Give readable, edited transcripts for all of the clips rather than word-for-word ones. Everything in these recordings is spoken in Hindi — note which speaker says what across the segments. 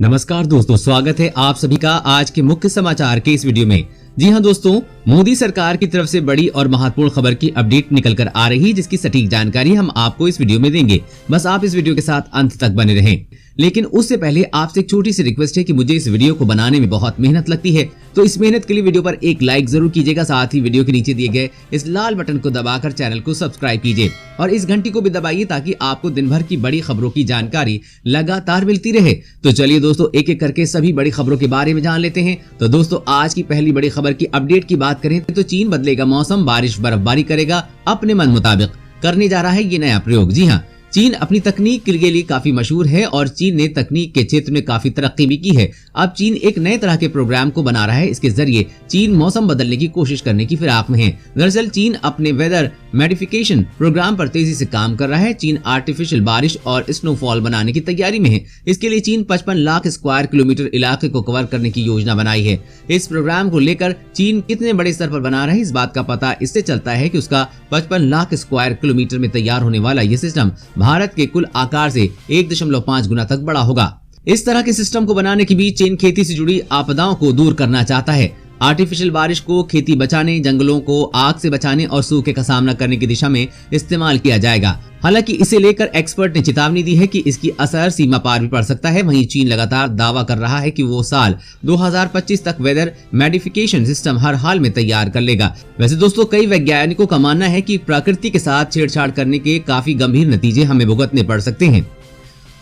Speaker 1: नमस्कार दोस्तों, स्वागत है आप सभी का आज के मुख्य समाचार के इस वीडियो में। जी हां दोस्तों, मोदी सरकार की तरफ से बड़ी और महत्वपूर्ण खबर की अपडेट निकल कर आ रही है, जिसकी सटीक जानकारी हम आपको इस वीडियो में देंगे। बस आप इस वीडियो के साथ अंत तक बने रहें। लेकिन उससे पहले आपसे एक छोटी सी रिक्वेस्ट है कि मुझे इस वीडियो को बनाने में बहुत मेहनत लगती है, तो इस मेहनत के लिए वीडियो पर एक लाइक जरूर कीजिएगा। साथ ही वीडियो के नीचे दिए गए इस लाल बटन को दबाकर चैनल को सब्सक्राइब कीजिए और इस घंटी को भी दबाइए ताकि आपको दिन भर की बड़ी खबरों की जानकारी लगातार मिलती रहे। तो चलिए दोस्तों, एक एक करके सभी बड़ी खबरों के बारे में जान लेते हैं। तो दोस्तों, आज की पहली बड़ी खबर की अपडेट की बात करें तो चीन बदलेगा मौसम, बारिश बर्फबारी करेगा अपने मन मुताबिक। करने जा रहा है ये नया प्रयोग। जी हाँ, चीन अपनी तकनीक के लिए काफी मशहूर है और चीन ने तकनीक के क्षेत्र में काफी तरक्की भी की है। अब चीन एक नए तरह के प्रोग्राम को बना रहा है। इसके जरिए चीन मौसम बदलने की कोशिश करने की फिराक में है। दरअसल चीन अपने वेदर मॉडिफिकेशन प्रोग्राम पर तेजी से काम कर रहा है। चीन आर्टिफिशियल बारिश और स्नोफॉल बनाने की तैयारी में है। इसके लिए चीन 55 लाख स्क्वायर किलोमीटर इलाके को कवर करने की योजना बनाई है। इस प्रोग्राम को लेकर चीन कितने बड़े स्तर पर बना रहा है, इस बात का पता इससे चलता है कि उसका 55 लाख स्क्वायर किलोमीटर में तैयार होने वाला ये सिस्टम भारत के कुल आकार से 1.5 गुना तक बड़ा होगा। इस तरह के सिस्टम को बनाने के बीच चीन खेती से जुड़ी आपदाओं को दूर करना चाहता है। आर्टिफिशियल बारिश को खेती बचाने, जंगलों को आग से बचाने और सूखे का सामना करने की दिशा में इस्तेमाल किया जाएगा। हालांकि इसे लेकर एक्सपर्ट ने चेतावनी दी है कि इसकी असर सीमा पार भी पड़ सकता है। वहीं चीन लगातार दावा कर रहा है कि वो साल 2025 तक वेदर मॉडिफिकेशन सिस्टम हर हाल में तैयार कर लेगा। वैसे दोस्तों, कई वैज्ञानिकों का मानना है कि प्रकृति के साथ छेड़छाड़ करने के काफी गंभीर नतीजे हमें भुगतने पड़ सकते हैं।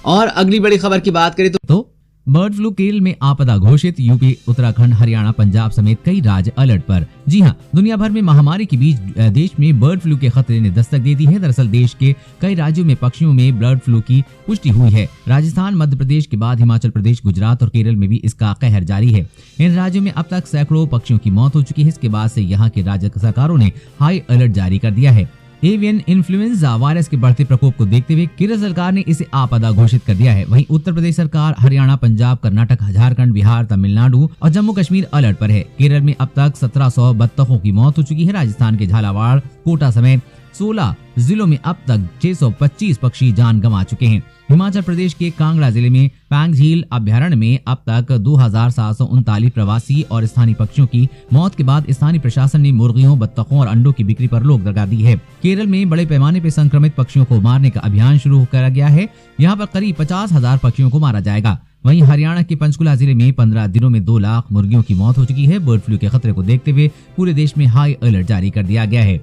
Speaker 1: और अगली बड़ी खबर की बात करें तो
Speaker 2: बर्ड फ्लू केरल में आपदा घोषित। यूपी, उत्तराखंड, हरियाणा, पंजाब समेत कई राज्य अलर्ट पर। जी हां, दुनिया भर में महामारी के बीच देश में बर्ड फ्लू के खतरे ने दस्तक दे दी है। दरअसल देश के कई राज्यों में पक्षियों में बर्ड फ्लू की पुष्टि हुई है। राजस्थान, मध्य प्रदेश के बाद हिमाचल प्रदेश, गुजरात और केरल में भी इसका कहर जारी है। इन राज्यों में अब तक सैकड़ों पक्षियों की मौत हो चुकी है। इसके बाद से यहाँ के राज्य सरकारों ने हाई अलर्ट जारी कर दिया है। एवियन इन्फ्लुएंजा वायरस के बढ़ते प्रकोप को देखते हुए केरल सरकार ने इसे आपदा घोषित कर दिया है। वहीं उत्तर प्रदेश सरकार, हरियाणा, पंजाब, कर्नाटक, झारखंड, बिहार, तमिलनाडु और जम्मू कश्मीर अलर्ट पर है। केरल में अब तक 1700 बत्तखों की मौत हो चुकी है। राजस्थान के झालावाड़, कोटा समेत 16 जिलों में अब तक 625 पक्षी जान गंवा चुके हैं। हिमाचल प्रदेश के कांगड़ा जिले में पैंग झील अभ्यारण्य में अब तक 2739 प्रवासी और स्थानीय पक्षियों की मौत के बाद स्थानीय प्रशासन ने मुर्गियों, बत्तखों और अंडों की बिक्री पर रोक लगा दी है। केरल में बड़े पैमाने पर संक्रमित पक्षियों को मारने का अभियान शुरू कर गया है। यहाँ पर करीब 50,000 पक्षियों को मारा जाएगा। वहीं हरियाणा के पंचकुला जिले में 15 दिनों में 2 लाख मुर्गियों की मौत हो चुकी है। बर्ड फ्लू के खतरे को देखते हुए पूरे देश में हाई अलर्ट जारी कर दिया गया है।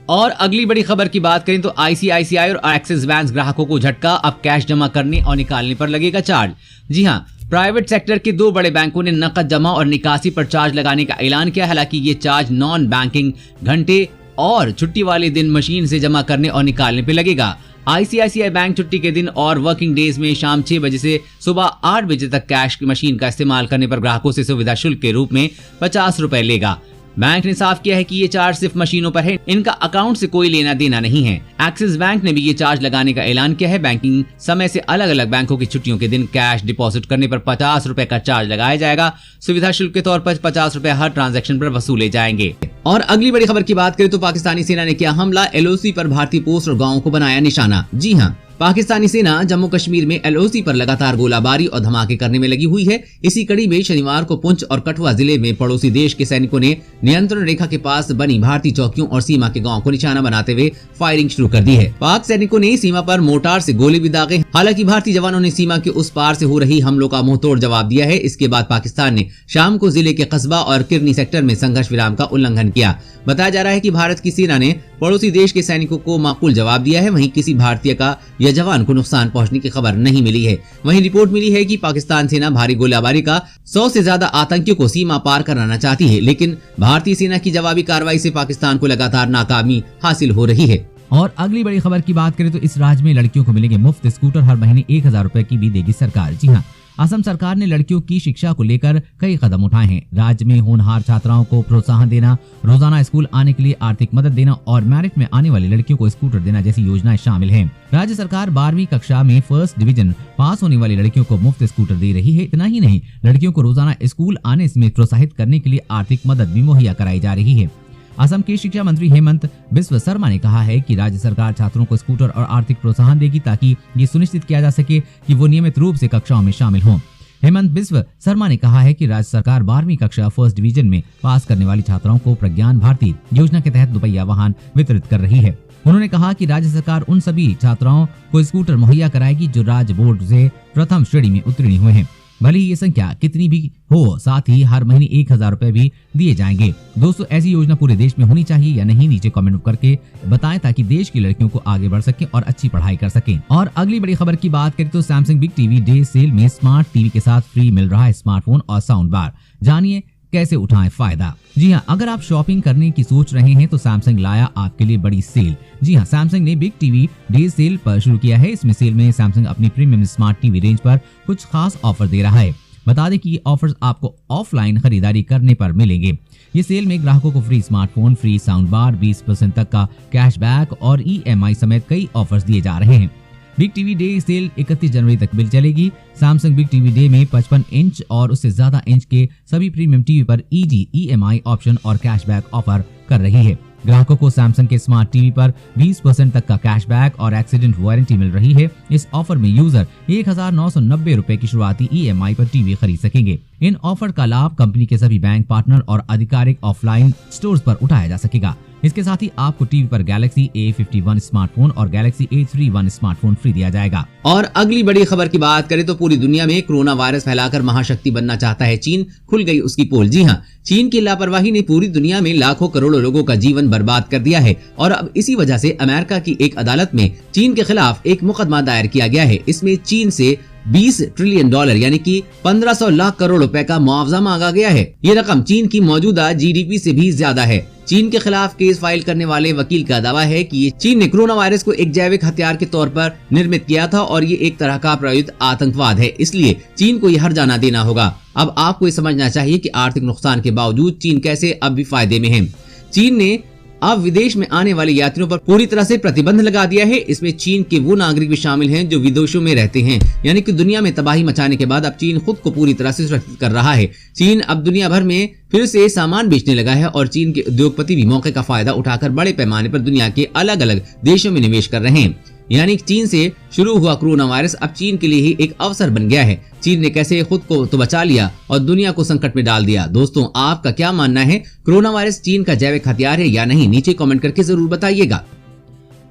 Speaker 1: और अगली बड़ी खबर की बात करें तो आईसीआईसीआई और एक्सिस बैंक ग्राहकों को झटका। अब कैश जमा करने और निकालने पर लगेगा चार्ज। जी हां, प्राइवेट सेक्टर के 2 बड़े बैंकों ने नकद जमा और निकासी पर चार्ज लगाने का ऐलान किया। हालांकि ये चार्ज नॉन बैंकिंग घंटे और छुट्टी वाले दिन मशीन से जमा करने और निकालने पर लगेगा। आईसीआईसीआई बैंक छुट्टी के दिन और वर्किंग डेज में शाम 6 बजे से सुबह 8 बजे तक कैश मशीन का इस्तेमाल करने पर ग्राहकों से सुविधा शुल्क के रूप में 50 रुपए लेगा। बैंक ने साफ किया है कि ये चार्ज सिर्फ मशीनों पर है, इनका अकाउंट से कोई लेना देना नहीं है। एक्सिस बैंक ने भी ये चार्ज लगाने का ऐलान किया है। बैंकिंग समय से अलग अलग बैंकों की छुट्टियों के दिन कैश डिपॉजिट करने पर 50 रुपए का चार्ज लगाया जाएगा। सुविधा शुल्क के तौर पर 50 रुपए हर ट्रांजैक्शन पर वसूले जाएंगे। और अगली बड़ी खबर की बात करें तो पाकिस्तानी सेना ने किया हमला। एलओसी पर भारतीय पोस्ट और गाँवों को बनाया निशाना। जी हाँ, पाकिस्तानी सेना जम्मू कश्मीर में एलओसी पर लगातार गोलाबारी और धमाके करने में लगी हुई है। इसी कड़ी में शनिवार को पुंछ और कठुआ जिले में पड़ोसी देश के सैनिकों ने नियंत्रण रेखा के पास बनी भारतीय चौकियों और सीमा के गांवों को निशाना बनाते हुए फायरिंग शुरू कर दी है। पाक सैनिकों ने सीमा पर मोर्टार से गोले भी दागे। हालांकि भारतीय जवानों ने सीमा के उस पार से हो रही हमलों का मुंहतोड़ जवाब दिया है। इसके बाद पाकिस्तान ने शाम को जिले के कस्बा और किरनी सेक्टर में संघर्ष विराम का उल्लंघन किया। बताया जा रहा है कि भारत की सेना ने पड़ोसी देश के सैनिकों को माकूल जवाब दिया है। वहीं किसी भारतीय का या जवान को नुकसान पहुंचने की खबर नहीं मिली है। वहीं रिपोर्ट मिली है कि पाकिस्तान सेना भारी गोलाबारी का 100 से ज्यादा आतंकियों को सीमा पार कराना चाहती है, लेकिन भारतीय सेना की जवाबी कार्रवाई से पाकिस्तान को लगातार नाकामी हासिल हो रही है।
Speaker 2: और अगली बड़ी खबर की बात करें तो इस राज्य में लड़कियों को मिलेंगे मुफ्त स्कूटर। हर महीने 1000 रुपए की भी देगी सरकार। जी हाँ, असम सरकार ने लड़कियों की शिक्षा को लेकर कई कदम उठाए हैं। राज्य में होनहार छात्राओं को प्रोत्साहन देना, रोजाना स्कूल आने के लिए आर्थिक मदद देना और मेरिट में आने वाली लड़कियों को स्कूटर देना जैसी योजनाएं शामिल हैं। राज्य सरकार 12वीं कक्षा में फर्स्ट डिवीजन पास होने वाली लड़कियों को मुफ्त स्कूटर दे रही है। इतना ही नहीं, लड़कियों को रोजाना स्कूल आने में प्रोत्साहित करने के लिए आर्थिक मदद भी मुहैया कराई जा रही है। असम के शिक्षा मंत्री हेमंत बिस्व शर्मा ने कहा है कि राज्य सरकार छात्रों को स्कूटर और आर्थिक प्रोत्साहन देगी ताकि ये सुनिश्चित किया जा सके कि वो नियमित रूप से कक्षाओं में शामिल हों। हेमंत बिस्व शर्मा ने कहा है कि राज्य सरकार 12वीं कक्षा फर्स्ट डिवीजन में पास करने वाली छात्राओं को प्रज्ञान भारती योजना के तहत दुपहिया वाहन वितरित कर रही है। उन्होंने कहा कि राज्य सरकार उन सभी छात्राओं को स्कूटर मुहैया कराएगी जो राज्य बोर्ड से प्रथम श्रेणी में उत्तीर्ण हुए हैं, भले ही ये संख्या कितनी भी हो। साथ ही हर महीने 1000 रुपए भी दिए जाएंगे। दोस्तों, ऐसी योजना पूरे देश में होनी चाहिए या नहीं, नीचे कमेंट करके बताएं ताकि देश की लड़कियों को आगे बढ़ सके और अच्छी पढ़ाई कर सकें। और अगली बड़ी खबर की बात करें तो Samsung big TV day sale में स्मार्ट टीवी के साथ फ्री मिल रहा है स्मार्टफोन और साउंड बार। जानिए कैसे उठाएं फायदा। जी हां, अगर आप शॉपिंग करने की सोच रहे हैं तो सैमसंग लाया आपके लिए बड़ी सेल। जी हां, सैमसंग ने बिग टीवी डे सेल पर शुरू किया है। इसमें सेल में सैमसंग अपनी प्रीमियम स्मार्ट टीवी रेंज पर कुछ खास ऑफर दे रहा है। बता दें कि ये ऑफर्स आपको ऑफलाइन खरीदारी करने पर मिलेंगे। ये सेल में ग्राहकों को free smartphone, free sound bar, 20% तक का कैशबैक और EMI समेत कई ऑफर्स दिए जा रहे हैं। बिग टीवी डे सेल 31 जनवरी तक मिल चलेगी। सैमसंग बिग टीवी डे में 55 इंच और उससे ज्यादा इंच के सभी प्रीमियम टीवी पर EMI ऑप्शन और कैशबैक ऑफर कर रही है। ग्राहकों को सैमसंग के स्मार्ट टीवी पर 20% तक का कैशबैक और एक्सीडेंट वारंटी मिल रही है। इस ऑफर में यूजर 1990 रुपए की शुरुआती EMI पर टीवी खरीद सकेंगे। इन ऑफर का लाभ कंपनी के सभी बैंक पार्टनर और आधिकारिक ऑफलाइन स्टोर्स पर उठाया जा सकेगा। इसके साथ ही आपको टीवी पर गैलेक्सी A51 स्मार्टफोन और गैलेक्सी A31 स्मार्टफोन फ्री दिया जाएगा।
Speaker 1: और अगली बड़ी खबर की बात करें तो पूरी दुनिया में कोरोना वायरस फैलाकर महाशक्ति बनना चाहता है चीन। खुल गई उसकी पोल। जी हाँ, चीन की लापरवाही ने पूरी दुनिया में लाखों करोड़ों लोगों का जीवन बर्बाद कर दिया है और अब इसी वजह से अमेरिका की एक अदालत में चीन के खिलाफ एक मुकदमा दायर किया गया है। इसमें चीन से $20 ट्रिलियन यानी कि 1500 लाख करोड़ रुपए का मुआवजा मांगा गया है। ये रकम चीन की मौजूदा GDP से भी ज्यादा है। चीन के खिलाफ केस फाइल करने वाले वकील का दावा है कि ये चीन ने कोरोना वायरस को एक जैविक हथियार के तौर पर निर्मित किया था और ये एक तरह का प्रायोजित आतंकवाद है, इसलिए चीन को ये हर्जाना देना होगा। अब आपको ये समझना चाहिए कि आर्थिक नुकसान के बावजूद चीन कैसे अब भी फायदे में है। चीन ने अब विदेश में आने वाले यात्रियों पर पूरी तरह से प्रतिबंध लगा दिया है। इसमें चीन के वो नागरिक भी शामिल हैं जो विदेशों में रहते हैं, यानी कि दुनिया में तबाही मचाने के बाद अब चीन खुद को पूरी तरह से सुरक्षित कर रहा है। चीन अब दुनिया भर में फिर से सामान बेचने लगा है और चीन के उद्योगपति भी मौके का फायदा उठाकर बड़े पैमाने पर दुनिया के अलग अलग देशों में निवेश कर रहे हैं। यानी चीन से शुरू हुआ कोरोना वायरस अब चीन के लिए ही एक अवसर बन गया है। चीन ने कैसे खुद को तो बचा लिया और दुनिया को संकट में डाल दिया। दोस्तों, आपका क्या मानना है? कोरोना वायरस चीन का जैविक हथियार है या नहीं? नीचे कमेंट करके जरूर बताइएगा।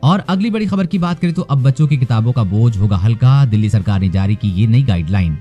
Speaker 2: और अगली बड़ी खबर की बात करें तो अब बच्चों की किताबों का बोझ होगा हल्का। दिल्ली सरकार ने जारी की ये नई गाइडलाइन।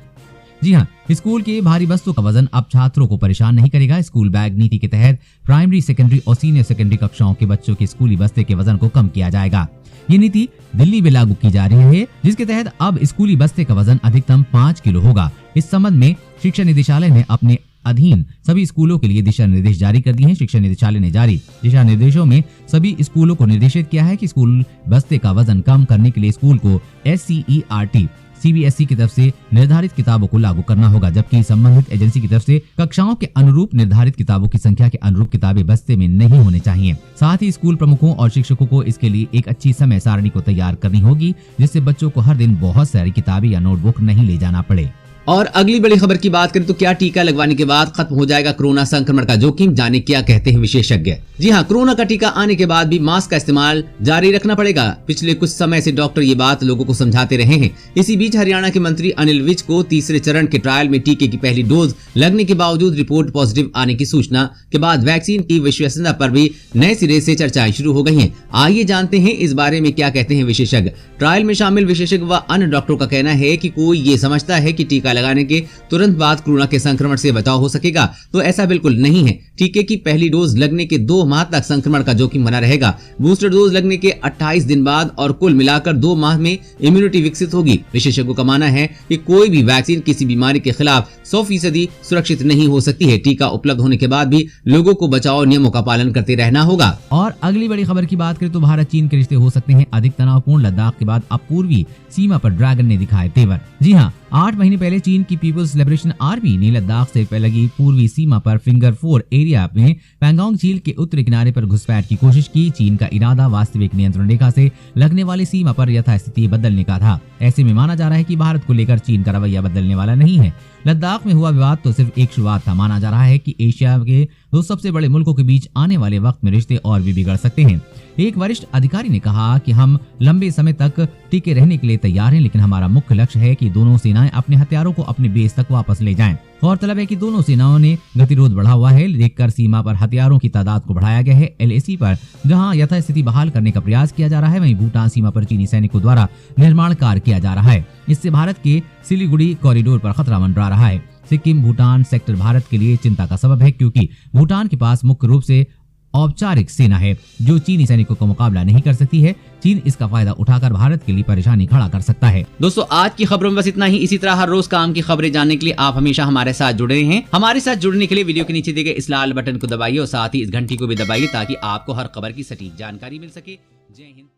Speaker 2: जी हाँ, स्कूल के भारी बस्तों का वजन अब छात्रों को परेशान नहीं करेगा। स्कूल बैग नीति के तहत प्राइमरी, सेकेंडरी और सीनियर सेकेंडरी कक्षाओं के बच्चों के स्कूली बस्ते के वजन को कम किया जाएगा। ये नीति दिल्ली में लागू की जा रही है, जिसके तहत अब स्कूली बस्ते का वजन अधिकतम 5 किलो होगा। इस संबंध में शिक्षा निदेशालय ने अपने अधीन सभी स्कूलों के लिए दिशा निर्देश जारी कर दिए हैं। शिक्षा निदेशालय ने जारी दिशा निर्देशों में सभी स्कूलों को निर्देशित किया है कि स्कूल बस्ते का वजन कम करने के लिए स्कूल को SCERT CBSE की तरफ से निर्धारित किताबों को लागू करना होगा, जबकि संबंधित एजेंसी की तरफ से कक्षाओं के अनुरूप निर्धारित किताबों की संख्या के अनुरूप किताबें बस्ते में नहीं होने चाहिए। साथ ही स्कूल प्रमुखों और शिक्षकों को इसके लिए एक अच्छी समय सारणी को तैयार करनी होगी, जिससे बच्चों को हर दिन बहुत सारी किताबें या नोटबुक नहीं ले जाना पड़े।
Speaker 1: और अगली बड़ी खबर की बात करें तो क्या टीका लगवाने के बाद खत्म हो जाएगा कोरोना संक्रमण का जोखिम? जाने क्या कहते हैं विशेषज्ञ। जी हाँ, कोरोना का टीका आने के बाद भी मास्क का इस्तेमाल जारी रखना पड़ेगा। पिछले कुछ समय से डॉक्टर ये बात लोगों को समझाते रहे हैं। इसी बीच हरियाणा के मंत्री अनिल विज को तीसरे चरण के ट्रायल में टीके की पहली डोज लगने के बावजूद रिपोर्ट पॉजिटिव आने की सूचना के बाद वैक्सीन की विश्वसनीयता पर भी नए सिरे से चर्चाएं शुरू हो गई हैं। आइए जानते हैं इस बारे में क्या कहते हैं विशेषज्ञ। ट्रायल में शामिल विशेषज्ञ व अन्य डॉक्टरों का कहना है कि कोई ये समझता है कि टीका लगाने के तुरंत बाद कोरोना के संक्रमण से बचाव हो सकेगा, तो ऐसा बिल्कुल नहीं है। टीके की पहली डोज लगने के 2 माह तक संक्रमण का जोखिम बना रहेगा। बूस्टर डोज लगने के 28 दिन बाद और कुल मिलाकर 2 माह में इम्यूनिटी विकसित होगी। विशेषज्ञों का मानना है कि कोई भी वैक्सीन किसी बीमारी के खिलाफ 100% सुरक्षित नहीं हो सकती है। टीका उपलब्ध होने के बाद भी लोगों को बचाव नियमों का पालन करते रहना होगा।
Speaker 2: और अगली बड़ी खबर की बात करें तो भारत चीन के रिश्ते हो सकते हैं अधिक तनावपूर्ण। लद्दाख के बाद अब पूर्वी सीमा पर ड्रैगन ने दिखाए तेवर। जी हाँ, 8 महीने पहले चीन की पीपुल्स लिबरेशन आर्मी ने लद्दाख से लगी पूर्वी सीमा पर फिंगर 4 एरिया में पैंगोंग झील के उत्तरी किनारे पर घुसपैठ की कोशिश की। चीन का इरादा वास्तविक नियंत्रण रेखा से लगने वाली सीमा पर यथास्थिति बदलने का था। ऐसे में माना जा रहा है कि भारत को लेकर चीन का रवैया बदलने वाला नहीं है। लद्दाख में हुआ विवाद तो सिर्फ एक शुरुआत था। माना जा रहा है कि एशिया के दो सबसे बड़े मुल्कों के बीच आने वाले वक्त में रिश्ते और भी बिगड़ सकते हैं। एक वरिष्ठ अधिकारी ने कहा कि हम लंबे समय तक टिके रहने के लिए तैयार हैं, लेकिन हमारा मुख्य लक्ष्य है कि दोनों सेनाएं अपने हथियारों को अपने बेस तक वापस ले जाएं। गौरतलब है कि दोनों सेनाओं ने गतिरोध बढ़ा हुआ है, देखकर सीमा पर हथियारों की तादाद को बढ़ाया गया है। LAC पर जहां यथास्थिति बहाल करने का प्रयास किया जा रहा है, वहीं भूटान सीमा पर चीनी सैनिकों द्वारा निर्माण कार्य किया जा रहा है। इससे भारत के सिलीगुड़ी कॉरिडोर पर खतरा मंडरा रहा है। सिक्किम भूटान सेक्टर भारत के लिए चिंता का सबब है, क्योंकि भूटान के पास मुख्य रूप से औपचारिक सेना है जो चीनी सैनिकों का मुकाबला नहीं कर सकती है। चीन इसका फायदा उठाकर भारत के लिए परेशानी खड़ा कर सकता है।
Speaker 1: दोस्तों, आज की खबरों में बस इतना ही। इसी तरह हर रोज काम की खबरें जानने के लिए आप हमेशा हमारे साथ जुड़े हैं। हमारे साथ जुड़ने के लिए वीडियो के नीचे दिए गए इस लाल बटन को दबाइए और साथ ही इस घंटी को भी दबाइए ताकि आपको हर खबर की सटीक जानकारी मिल सके। जय हिंद।